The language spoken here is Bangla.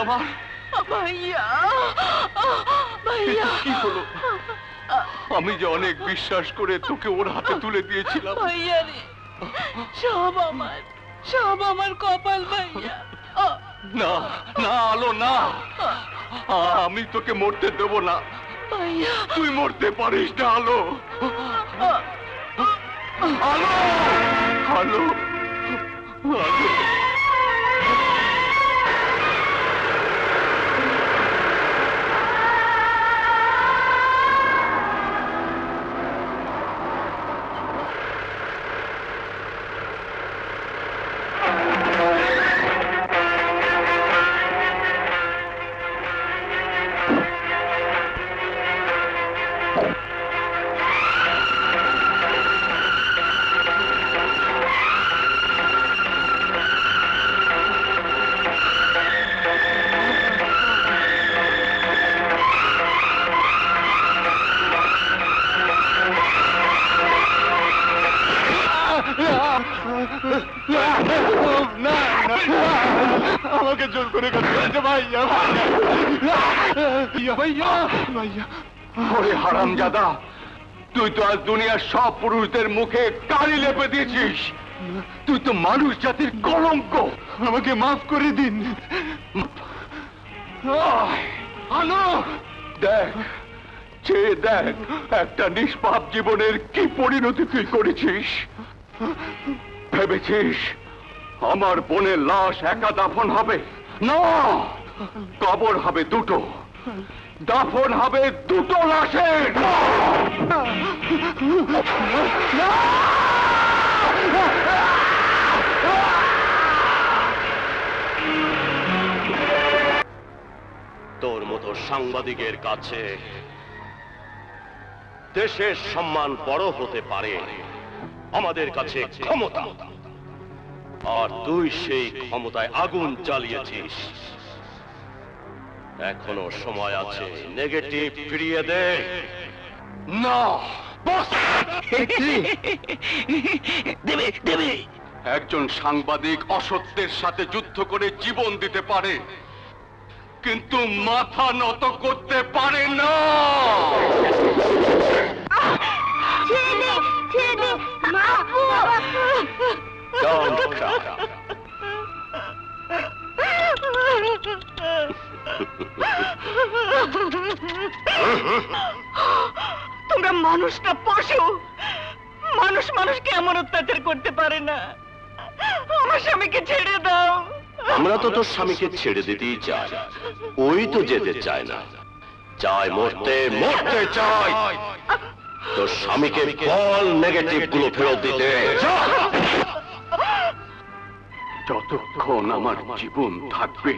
আমার? ভাইয়া, ভাইয়া কি হলো? আমি যে অনেক বিশ্বাস করে তোকে ওর হাতে তুলে দিয়েছিলাম। ভাইয়া রে, সব আমার কপাল ভাইয়া। না না আলো না, আমি তোকে মরতে দেব না ভাইয়া। তুই মরতে পারিস না আলো। আলো আলো আলো আমাকে জোর করে কাছে ভাইয়া ভাইয়া ভাইয়া ভাইয়া। ওরে হারামজাদা, তুই তো আজ দুনিয়ার সব পুরুষদের মুখে কালি লেপে দিয়েছিস। তুই তো মানুষ জাতির কলঙ্ক। আমাকে মাফ করে দিন। আলো দেখ, চেয়ে দেখ একটা নিষ্পাপ জীবনের কি পরিণতি তুই করেছিস। ভেবেছিস আমার বোনের লাশ একা দাফন হবে? না, কবর হবে দুটো, দাফন হবে দুটো লাশের। তোর মতো সাংবাদিকের কাছে দেশের সম্মান বড় হতে পারে, আমাদের কাছে ক্ষমতা। আর তুই সেই ক্ষমতায় আগুন জ্বালিয়েছিস। এখনো সময় আছে, নেগেটিভ ফিরিয়ে দে। না দেবে দেবে। একজন সাংবাদিক অসত্যের সাথে যুদ্ধ করে জীবন দিতে পারে, কিন্তু মাথা নত করতে পারে না। ছেলে ছেলে Don't cry. তোমরা মানুষটা পশু, মানুষ মানুষকে এমন অত্যাচার করতে পারে না। আমার স্বামীকে ছেড়ে দাও। আমরা তো তোর স্বামীকে ছেড়ে দিতেই চাই, ওই তো যেতে চায় না। চাই মরতে, মরতে চাই। তোর স্বামীকে বল নেগেটিভ গুলো ফেরত দিতে। যতক্ষণ আমার জীবন থাকবে